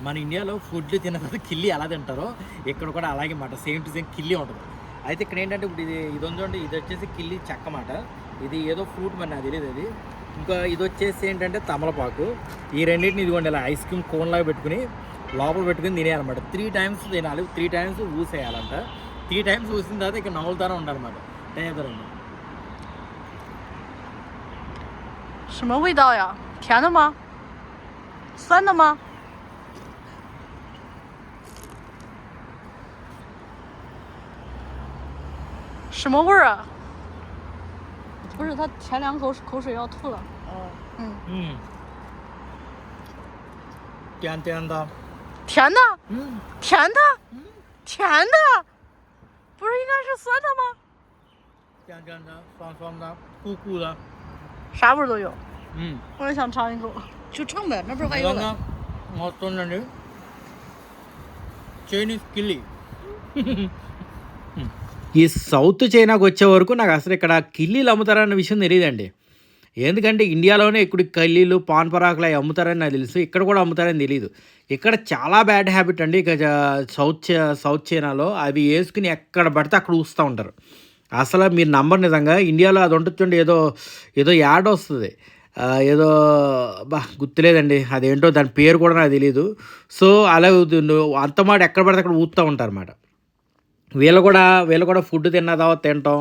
మన ఇండియాలో ఫుడ్ తిన్న తర్వాత కిల్లి ఎలా తింటారో ఇక్కడ కూడా అలాగే మాట, సేమ్ టు సేమ్ కిల్లి ఉంటుంది. అయితే ఇక్కడ ఏంటంటే ఇప్పుడు ఇది ఉందండి, ఇది వచ్చేసి కిల్లి చెక్క మాట. ఇది ఏదో ఫ్రూట్ మరి నాకు తెలియదు అది. ఇంకా ఇది వచ్చేసి ఏంటంటే తమలపాకు. ఈ రెండింటిని ఇదిగోండి ఇలా ఐస్ క్రీమ్ కోన్లాగా పెట్టుకుని లోపల పెట్టుకుని తినేయాలన్నమాట. 3 times తినాలి, 3 times ఊసేయాలంట. 3 times ఊసిన తర్వాత ఇక్కడ నవ్వులుతానే ఉండాలన్నమాట. టైం 什么味道呀？甜的吗？酸的吗？什么味儿啊？不是，他前2口水要吐了。甜的。甜的？甜的？甜的？不是应该是酸的吗？甜的，酸的，苦的，啥味儿都有。我也想尝一口。就称呗，那不是还有了？వస్తుందండి చైనీస్ కిల్లీ. ఈ సౌత్ చైనాకు వచ్చే వరకు నాకు అసలు ఇక్కడ కిల్లీలు అమ్ముతారన్న విషయం తెలియదండి. ఎందుకంటే ఇండియాలోనే ఇక్కడ కిల్లీలు పాన్ పరాకులు అవి అమ్ముతారని నాకు తెలుసు, ఇక్కడ కూడా అమ్ముతారని తెలియదు. ఇక్కడ చాలా బ్యాడ్ హ్యాబిట్ అండి. ఇక సౌత్ చైనాలో అవి వేసుకుని ఎక్కడ పడితే అక్కడ ఊస్తూ ఉంటారు. అసలు మీరు నంబర్ నిజంగా ఇండియాలో అది ఉంటుంది, ఏదో యాడ్ వస్తుంది, ఏదో గుర్తులేదండి అదేంటో, దాని పేరు కూడా నాకు తెలియదు. సో అలా అంత మాట ఎక్కడ పడితే అక్కడ ఊస్తూ ఉంటారు అన్నమాట. వీళ్ళు కూడా ఫుడ్ తిన్న తర్వాత తింటాం.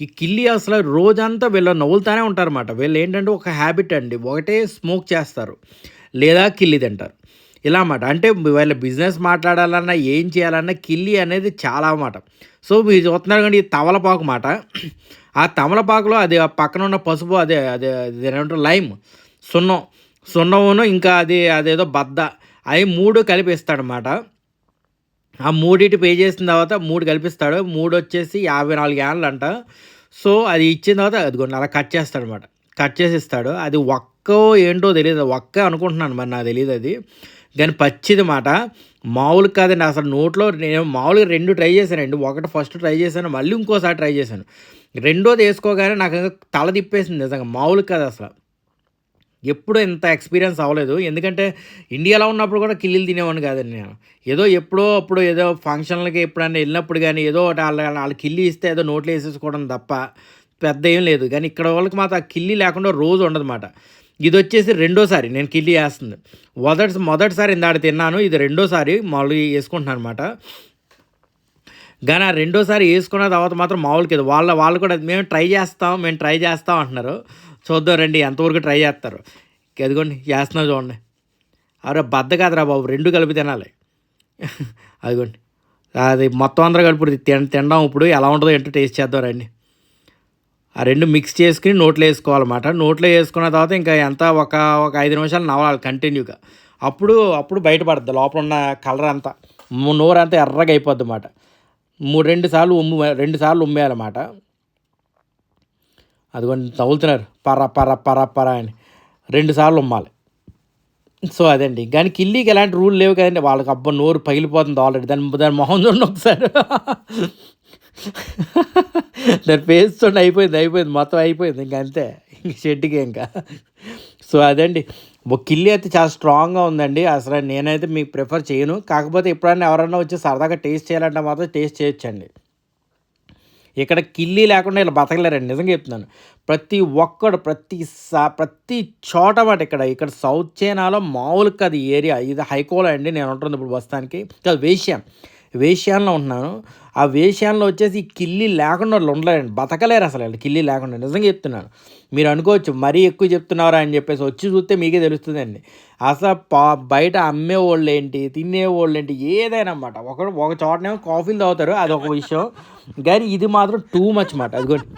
ఈ కిల్లీ అసలు రోజంతా వీళ్ళు నవ్వులుతానే ఉంటారన్నమాట. వీళ్ళు ఏంటంటే ఒక హ్యాబిట్ అండి, ఒకటే స్మోక్ చేస్తారు లేదా కిల్లీ తింటారు ఇలా అన్నమాట. అంటే వీళ్ళ బిజినెస్ మాట్లాడాలన్నా ఏం చేయాలన్నా కిల్లీ అనేది చాలా అన్నమాట. సో మీరు చూస్తున్నారు కానీ ఈ తమలపాకు మాట, ఆ తమలపాకులో అది పక్కన ఉన్న పసుపు అదే ఏమంటారు లైమ్ సున్నమును ఇంకా అదేదో బద్ద అవి 3 కలిపిస్తాడనమాట. ఆ 3 పే చేసిన తర్వాత 3 కలిపిస్తాడు. 3 వచ్చేసి 54 యాన్లు అంట. సో అది ఇచ్చిన తర్వాత అదిగోండి అలా కట్ చేస్తాడనమాట. కట్ చేసి ఇస్తాడు. అది ఒక్కో ఏంటో తెలియదు, ఒక్క అనుకుంటున్నాను మరి నాకు తెలియదు అది. కానీ పచ్చిది మాట మామూలు కాదండి. అసలు నోట్లో నేను మామూలుగా 2 ట్రై చేశానండి. ఒకటి ఫస్ట్ ట్రై చేశాను, మళ్ళీ ఇంకోసారి ట్రై చేశాను. రెండోది వేసుకోగానే నాకు తల తిప్పేసింది నిజంగా, మామూలు కాదు అసలు. ఎప్పుడూ ఇంత ఎక్స్పీరియన్స్ అవ్వలేదు. ఎందుకంటే ఇండియాలో ఉన్నప్పుడు కూడా కిల్లీలు తినేవాడిని కాదండి నేను. ఏదో ఎప్పుడో అప్పుడు ఏదో ఫంక్షన్లకి ఎప్పుడైనా వెళ్ళినప్పుడు కానీ ఏదో ఒకటి వాళ్ళు కిల్లీ ఇస్తే ఏదో నోట్లో వేసేసుకోవడం తప్ప పెద్ద ఏం లేదు. కానీ ఇక్కడ వాళ్ళకి మాత్రం ఆ కిల్లీ లేకుండా రోజు ఉండదన్నమాట. ఇది వచ్చేసి రెండోసారి నేను కిల్లీ వేస్తుంది. మొదటిసారి ఇందాక తిన్నాను, ఇది రెండోసారి మామూలుగా వేసుకుంటున్నాను అనమాట. కానీ ఆ రెండోసారి వేసుకున్న తర్వాత మాత్రం మామూలుకి ఇది వాళ్ళు కూడా మేము ట్రై చేస్తాం అంటున్నారు. చూద్దాం రండి ఎంతవరకు ట్రై చేస్తారు. అదిగోండి చేస్తున్నావు చూడండి. అరే బద్ద కాదురా బాబు, 2 కలిపి తినాలి. అదిగోండి అది మొత్తం అందరూ కలిపి తినడం ఇప్పుడు ఎలా ఉంటుందో ఏంటో టేస్ట్ చేద్దాం రండి. ఆ 2 మిక్స్ చేసుకుని నోట్లో వేసుకోవాలన్నమాట. నోట్లో వేసుకున్న తర్వాత ఇంకా ఎంత ఒక 5 నిమిషాలు నవ్వాలి కంటిన్యూగా. అప్పుడు బయటపడుద్ది లోపల ఉన్న కలర్ అంతా, నోరు అంతా ఎర్రగా అయిపోద్ది అన్నమాట. 2 సార్లు ఉమ్మేయాలన్నమాట. అదిగోండి తగులుతున్నారు పర అని 2 సార్లు ఉమ్మాలి. సో అదండి. కానీ కిల్లీకి ఎలాంటి రూల్ లేవు కదండి. వాళ్ళకి అబ్బా నోరు పగిలిపోతుంది ఆల్రెడీ. దాని మొహం చూడండి ఒకసారి. దాని ఫేస్ చూడండి, అయిపోయింది మొత్తం అయిపోయింది. ఇంకా అంతే, ఇంక షెడ్కి ఇంకా. సో అదండి, కిల్లీ అయితే చాలా స్ట్రాంగ్గా ఉందండి. అసలు నేనైతే మీకు ప్రిఫర్ చేయను. కాకపోతే ఎప్పుడైనా ఎవరైనా వచ్చి సరదాగా టేస్ట్ చేయాలంటే మాత్రం టేస్ట్ చేయొచ్చండి. ఇక్కడ కిల్లీ లేకుండా ఇలా బతకలేరండి, నిజంగా చెప్తున్నాను. ప్రతి ఒక్కడు ప్రతి చోట మాట ఇక్కడ సౌత్ చైనాలో మామూలు కాదు ఈ ఏరియా. ఇది హైకోలో అండి నేను ఉంటుంది ఇప్పుడు ప్రస్తుతానికి. వేశ్యాన్లో ఉంటున్నాను. ఆ వేశ్యాన్లో వచ్చేసి ఈ కిల్లీ లేకుండా వాళ్ళు ఉండలేరండి, బతకలేరు అసలు వాళ్ళు కిల్లీ లేకుండా. నిజంగా చెప్తున్నాను. మీరు అనుకోవచ్చు మరీ ఎక్కువ చెప్తున్నారా అని చెప్పేసి, వచ్చి చూస్తే మీకే తెలుస్తుందండి. అసలు బయట అమ్మేవాళ్ళు ఏంటి, తినేవాళ్ళు ఏంటి, ఏదైనా అన్నమాట. ఒక చోటనేమో కాఫీలు తాగుతారు, అదొక విషయం. కానీ ఇది మాత్రం టూ మచ్ మాట. అదిగోండి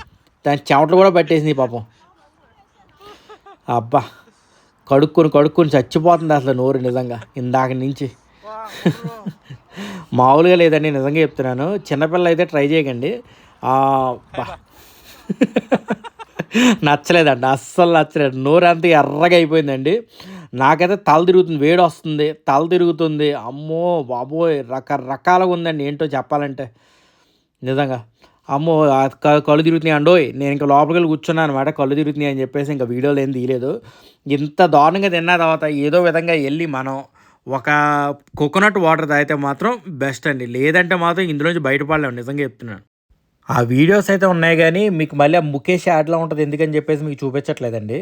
దాని చెమటలు కూడా పట్టేసింది పాపం. అబ్బా కడుక్కొని చచ్చిపోతుంది అసలు నోరు నిజంగా ఇందాక నుంచి. మామూలుగా లేదండి, నిజంగా చెప్తున్నాను. చిన్నపిల్లలు అయితే ట్రై చేయకండి. నచ్చలేదండి, అస్సలు నచ్చలేదు. నోరు అంతా ఎర్రగా అయిపోయిందండి. నాకైతే తల తిరుగుతుంది, వేడి వస్తుంది, తల తిరుగుతుంది. అమ్మో బాబోయ్ రకరకాలుగా ఉందండి ఏంటో చెప్పాలంటే నిజంగా. అమ్మో కళ్ళు తిరుగుతున్నాయి అండోయ్, నేను ఇంకా లోపలికి వెళ్ళి కూర్చున్నాను అనమాట. కళ్ళు తిరుగుతున్నాయి అని చెప్పేసి ఇంకా వీడియోలు ఏం తీయలేదు. ఇంత దారుణంగా తిన్న తర్వాత ఏదో విధంగా వెళ్ళి మనం ఒక కోకోనట్ వాటర్ తాగితే మాత్రం బెస్ట్ అండి. లేదంటే మాత్రం ఇందులోంచి బయటపడలేము, నిజంగా చెప్తున్నాను. ఆ వీడియోస్ అయితే ఉన్నాయి కానీ మీకు మళ్ళీ ఆ ముఖేష్ యాడ్లో ఉంటుంది ఎందుకని చెప్పేసి మీకు చూపించట్లేదండి.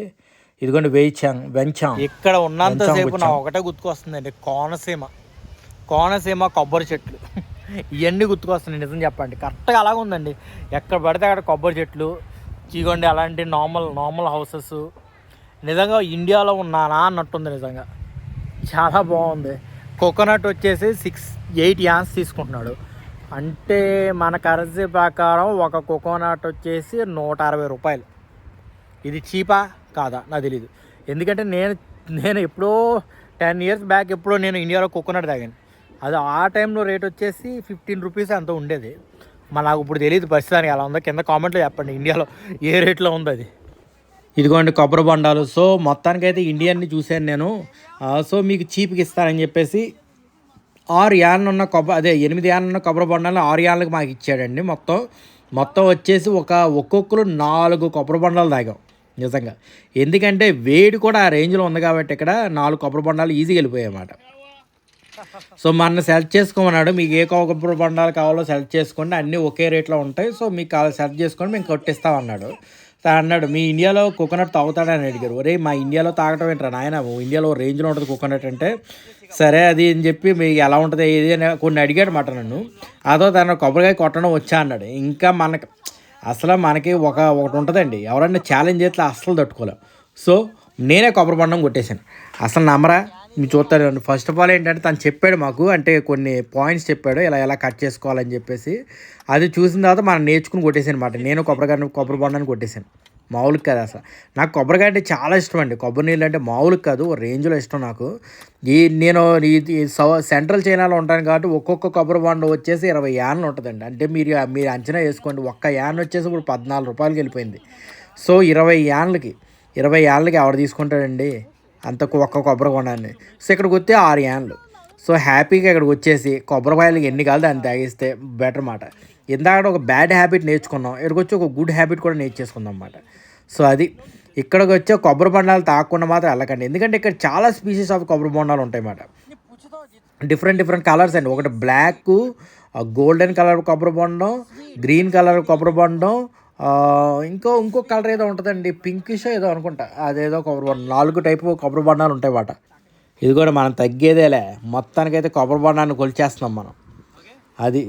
ఇదిగోండి వెంచాం ఇక్కడ ఉన్నంతసేపు నా ఒకటే గుర్తుకొస్తుందండి, కోనసీమ కొబ్బరి చెట్లు ఇవన్నీ గుర్తుకొస్తున్నాయి నిజం చెప్పండి. కరెక్ట్గా అలాగే ఉందండి, ఎక్కడ పడితే అక్కడ కొబ్బరి చెట్లు, చీగొండి అలాంటి నార్మల్ హౌసెస్. నిజంగా ఇండియాలో ఉన్నానా అన్నట్టుంది, నిజంగా చాలా బాగుంది. కోకోనట్ వచ్చేసి 8 యాన్స్ తీసుకుంటున్నాడు, అంటే మన కరెన్సీ ప్రకారం ఒక కోకోనట్ వచ్చేసి 160 రూపాయలు. ఇది చీపా కాదా నాకు తెలీదు, ఎందుకంటే నేను ఎప్పుడో 10 years బ్యాక్ ఎప్పుడో నేను ఇండియాలో కోకోనట్ తాగాను. అది ఆ టైంలో రేట్ వచ్చేసి 15 రూపీస్ అంత ఉండేది. నాకు ఇప్పుడు తెలియదు ప్రస్తుతానికి ఎలా ఉందో, కింద కామెంట్లో చెప్పండి ఇండియాలో ఏ రేట్లో ఉందో అది. ఇదిగోండి కొబ్బరి బొండాలు. సో మొత్తానికైతే ఇండియన్ని చూశాను నేను. సో మీకు చీప్కి ఇస్తానని చెప్పేసి 6 యాన్లు ఉన్న 8 యాన్లు ఉన్న కొబ్బరి బొండాలు 6 యాన్లకు మాకు ఇచ్చాడండి. మొత్తం వచ్చేసి ఒక్కొక్కరు 4 కొబ్బరి బొండాలు తాగాం నిజంగా. ఎందుకంటే వేడి కూడా ఆ రేంజ్లో ఉంది కాబట్టి ఇక్కడ 4 కొబ్బరి బొండాలు ఈజీగా వెళ్ళిపోయాయి అన్నమాట. సో మన సెలెక్ట్ చేసుకోమన్నాడు, మీకు ఏ కొబ్బరి బొండాలు కావాలో సెలెక్ట్ చేసుకోండి, అన్నీ ఒకే రేట్లో ఉంటాయి, సో మీకు సెలెక్ట్ చేసుకొని మేము కొట్టిస్తామన్నాడు. అన్నాడు మీ ఇండియాలో కోకోనట్ తాగుతాడని అడిగారు. ఒరే మా ఇండియాలో తాగటం ఏంట్రా నాయన, ఇండియాలో రేంజ్లో ఉంటుంది కోకోనట్ అంటే. సరే అది అని చెప్పి మీకు ఎలా ఉంటుంది ఏది అని కొన్ని అడిగాడు మాట నన్ను. అదో తన కొబ్బరికాయ కొట్టడం వచ్చా అన్నాడు. ఇంకా మనకి ఒకటి ఉంటుందండి, ఎవరన్నా ఛాలెంజ్ చేస్తే అస్సలు తట్టుకోలేం. సో నేనే కొబ్బరి బొండం కొట్టేశాను. అసలు నమ్మరా, మీరు చూస్తారు. ఫస్ట్ ఆఫ్ ఆల్ ఏంటంటే తను చెప్పాడు మాకు, అంటే కొన్ని పాయింట్స్ చెప్పాడు ఎలా కట్ చేసుకోవాలని చెప్పేసి. అది చూసిన తర్వాత మనం నేర్చుకుని కొట్టేసాను అనమాట. నేను కొబ్బరి బొండాన్ని కొట్టేశాను. మామూలుగా కాదు అసలు. నాకు కొబ్బరికాయ అంటే చాలా ఇష్టం అండి, కొబ్బరి నీళ్ళు అంటే మామూలుగా కాదు, రేంజ్లో ఇష్టం నాకు. నేను సెంట్రల్ చైనాలో ఉంటాను కాబట్టి ఒక్కొక్క కొబ్బరి బొండం వచ్చేసి 20 యాన్లు ఉంటుందండి. అంటే మీరు అంచనా వేసుకోండి, ఒక్క యాన్ వచ్చేసి ఇప్పుడు 14 రూపాయలకి వెళ్ళిపోయింది. సో 20 యాన్లకి ఎవరు తీసుకుంటాడండి అంత ఒక్క కొబ్బరి బొండాన్ని. సో ఇక్కడికి వస్తే 6 యాన్లు. సో హ్యాపీగా ఇక్కడికి వచ్చేసి కొబ్బరికాయలకి ఎన్ని కాదు దాన్ని తాగిస్తే బెటర్ మాట. ఇందాక ఒక బ్యాడ్ హ్యాబిట్ నేర్చుకున్నాం, ఇక్కడికి వచ్చి ఒక గుడ్ హ్యాబిట్ కూడా నేర్చేసుకుందాం అన్నమాట. సో అది ఇక్కడికి వచ్చే కొబ్బరి బొండాలు తాగకుండా మాత్రం వెళ్ళకండి, ఎందుకంటే ఇక్కడ చాలా స్పీషీస్ ఆఫ్ కొబ్బరి బొండాలు ఉంటాయి అన్నమాట. డిఫరెంట్ కలర్స్ అండి, ఒకటి బ్లాక్, గోల్డెన్ కలర్ కొబ్బరి బొండం, గ్రీన్ కలర్ కొబ్బరి బొండం, ఇంకో కలర్ ఏదో ఉంటుందండి, పింకిష్ ఏదో అనుకుంటా, అదేదో కొబ్బరి బొండం. 4 టైపు కొబ్బరి బొండాలు ఉంటాయి అన్నమాట. ఇది కూడా మనం తగ్గేదేలే, మొత్తానికైతే కొబ్బరి బొండాన్ని కొలిచేస్తున్నాం మనం. అది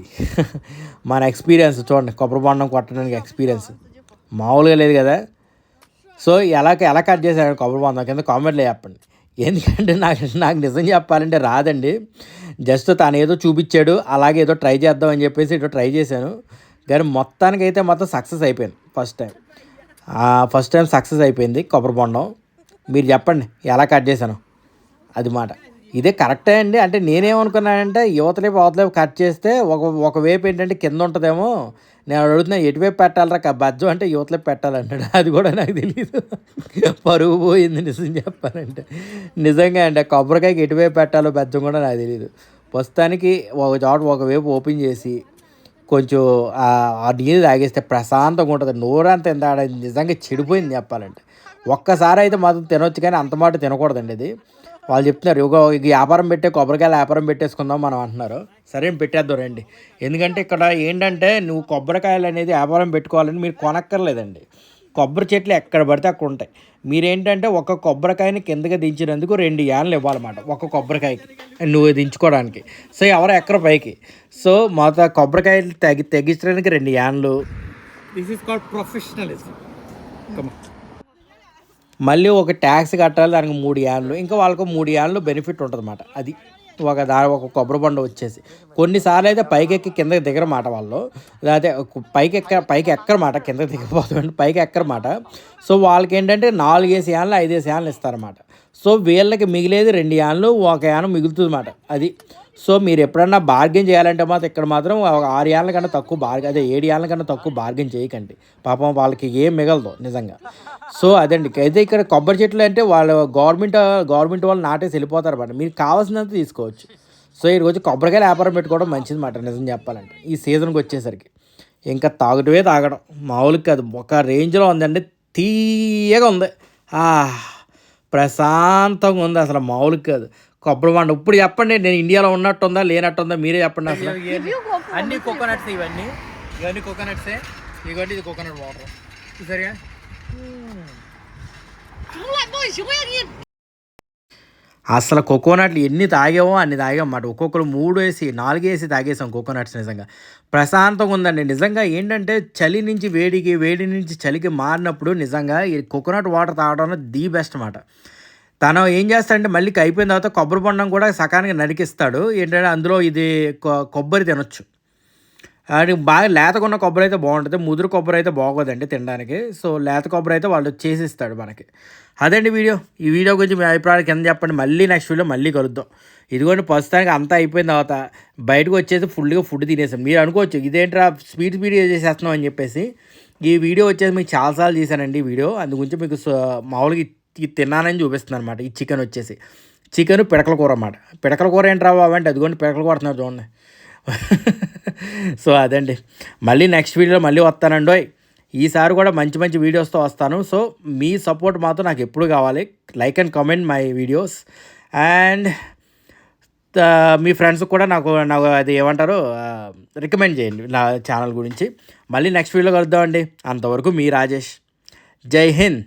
మన ఎక్స్పీరియన్స్ చూడండి, కొబ్బరి బొండం కొట్టడానికి ఎక్స్పీరియన్స్ మామూలుగా లేదు కదా. సో ఎలా కట్ చేశాడు కొబ్బరి బొండం కింద కామెంట్లో చెప్పండి, ఎందుకంటే నాకు నిజం చెప్పాలంటే రాదండి. జస్ట్ తను ఏదో చూపించాడు, అలాగే ఏదో ట్రై చేద్దామని చెప్పేసి ఏదో ట్రై చేశాను, కానీ మొత్తానికైతే సక్సెస్ అయిపోయింది. ఫస్ట్ టైం సక్సెస్ అయిపోయింది కొబ్బరి బొండం. మీరు చెప్పండి ఎలా కట్ చేశాను అది మాట. ఇదే కరెక్టే అండి, అంటే నేనేమనుకున్నానంటే అవతలేపు కట్ చేస్తే ఒక వైపు ఏంటంటే కింద ఉంటుందేమో, నేను అడుగుతున్నా ఎటువైపు పెట్టాలరా బజ్జం అంటే యువతలేపు పెట్టాలంటాడు. అది కూడా నాకు తెలియదు, పరుగు పోయింది నిజం చెప్పాలంటే. నిజంగా అండి కొబ్బరికాయకి ఎటువైపు పెట్టాలో బజ్జం కూడా నాకు తెలియదు. ప్రస్తుతానికి ఒకవైపు ఓపెన్ చేసి కొంచెం ఆ నీళ్ళు తాగేస్తే ప్రశాంతంగా ఉంటుంది, నోరంతా ఎంత నిజంగా చెడిపోయింది చెప్పాలంటే. ఒక్కసారి అయితే మాత్రం తినొచ్చు కానీ అంత మాట తినకూడదండి. అది వాళ్ళు చెప్తున్నారు వ్యాపారం కొబ్బరికాయల వ్యాపారం పెట్టేసుకుందాం మనం అంటున్నారు. సరే పెట్టేద్దాం రండి, ఎందుకంటే ఇక్కడ ఏంటంటే నువ్వు కొబ్బరికాయలు అనేది వ్యాపారం పెట్టుకోవాలని మీరు కొనక్కర్లేదండి. కొబ్బరి చెట్లు ఎక్కడ పడితే అక్కడ ఉంటాయి. మీరేంటంటే ఒక కొబ్బరికాయని కిందకి దించినందుకు 2 యాన్లు ఇవ్వాలన్నమాట ఒక కొబ్బరికాయకి నువ్వు దించుకోవడానికి. సో ఎవరో ఎక్కర పైకి. సో మొత్తం కొబ్బరికాయలు తగ్గించడానికి 2 యాన్లు. This is called professionalism. మళ్ళీ ఒక ట్యాక్స్ కట్టాలి, దానికి 3 యాన్లు, ఇంకా వాళ్ళకు 3 యాన్లు బెనిఫిట్ ఉంటుంది అన్నమాట. అది ఒక కొబ్బరి బొండ వచ్చేసి కొన్నిసార్లు అయితే పైకెక్కి కిందకి దిగరమాట వాళ్ళు, అదే పైకి ఎక్కరమాట, కిందకి దిగపోతుంది పైకి ఎక్కరమాట. సో వాళ్ళకి ఏంటంటే 4 యాన్లు 5 యాన్లు ఇస్తారన్నమాట. సో వీళ్ళకి మిగిలేది 2 యాన్లు, 1 యాన్ మిగులుతుంది అన్నమాట. అది సో మీరు ఎప్పుడన్నా బార్గెన్ చేయాలంటే మాత్రం ఇక్కడ మాత్రం 6 యాన్ల కన్నా తక్కువ 7 యాన్ల కన్నా తక్కువ బార్గెన్ చేయకండి, పాపం వాళ్ళకి ఏం మిగలదు నిజంగా. సో అదండి, అయితే ఇక్కడ కొబ్బరి చెట్లు అంటే వాళ్ళు గవర్నమెంట్ వాళ్ళు నాటేసి వెళ్ళిపోతారు అన్నమాట, మీరు కావాల్సినంత తీసుకోవచ్చు. సో ఈరోజు కొబ్బరికాయలు వ్యాపారం పెట్టుకోవడం మంచిది మాట నిజం చెప్పాలంటే ఈ సీజన్కి వచ్చేసరికి. ఇంకా తాగుటమే తాగడం మామూలుగా కాదు, ఒక రేంజ్లో ఉందండి. తీయగా ఉంది, ప్రశాంతంగా ఉంది, అసలు మామూలుగా కాదు. కొబ్బరి బండ ఇప్పుడు చెప్పండి, నేను ఇండియాలో ఉన్నట్టుందా లేనట్టుందా మీరే చెప్పండి అసలు. అన్ని కోకోనట్స్, ఇవన్నీ కోకోనట్సే. ఇవ్వండి, ఇది కోకోనట్ వాటర్ సరిగా. అసలు కోకోనట్లు ఎన్ని తాగామో అన్ని తాగామన్నమాట. ఒక్కొక్కరు 3 వేసి 4 వేసి తాగేసాం కోకోనట్స్. నిజంగా ప్రశాంతంగా ఉందండి. నిజంగా ఏంటంటే చలి నుంచి వేడికి, వేడి నుంచి చలికి మారినప్పుడు నిజంగా ఈ కోకోనట్ వాటర్ తాగడం ది బెస్ట్ అన్నమాట. తను ఏం చేస్తాడంటే మళ్ళీ అయిపోయిన తర్వాత కొబ్బరి బొండం కూడా సకానికి నరికిస్తాడు. ఏంటంటే అందులో ఇది కొబ్బరి తినొచ్చు. అది బాగా లేతకున్న కొబ్బరి అయితే బాగుంటుంది, ముదురు కొబ్బరి అయితే బాగోదండి తినడానికి. సో లేత కొబ్బరి అయితే వాళ్ళు చేసిస్తాడు మనకి. అదండి వీడియో. ఈ వీడియో గురించి మీ అభిప్రాయాలు కింద చెప్పండి. మళ్ళీ నెక్స్ట్ వీడియో మళ్ళీ కలుద్దాం. ఇదిగోండి ప్రస్తుతానికి అంతా అయిపోయిన తర్వాత బయటకు వచ్చేసి ఫుల్గా ఫుడ్ తినేసాం. మీరు అనుకోవచ్చు ఇదేంట్రా స్పీడ్ చేసేస్తున్నాం అని చెప్పేసి. ఈ వీడియో వచ్చేసి మీకు చాలాసార్లు చేశానండి ఈ వీడియో. అందు గురించి మీకు మామూలుగా ఇది తిన్నానని చూపిస్తున్నాను అనమాట. ఈ చికెన్ వచ్చేసి చికెన్ పిడకల కూర అన్నమాట. పిడకల కూర ఏంట్రా బాబు అంటే అదిగోండి పిడకలు కొడుతున్నారు చూడండి. సో అదండి, మళ్ళీ నెక్స్ట్ వీడియోలో మళ్ళీ వస్తానండి. ఈసారి కూడా మంచి మంచి వీడియోస్తో వస్తాను. సో మీ సపోర్ట్ మాత్రం నాకు ఎప్పుడు కావాలి. Like and comment my videos and మీ ఫ్రెండ్స్కి కూడా నాకు అది ఏమంటారు రికమెండ్ చేయండి నా ఛానల్ గురించి. మళ్ళీ నెక్స్ట్ వీడియోలో కలుద్దామండి. అంతవరకు మీ రాజేష్. జై హింద్.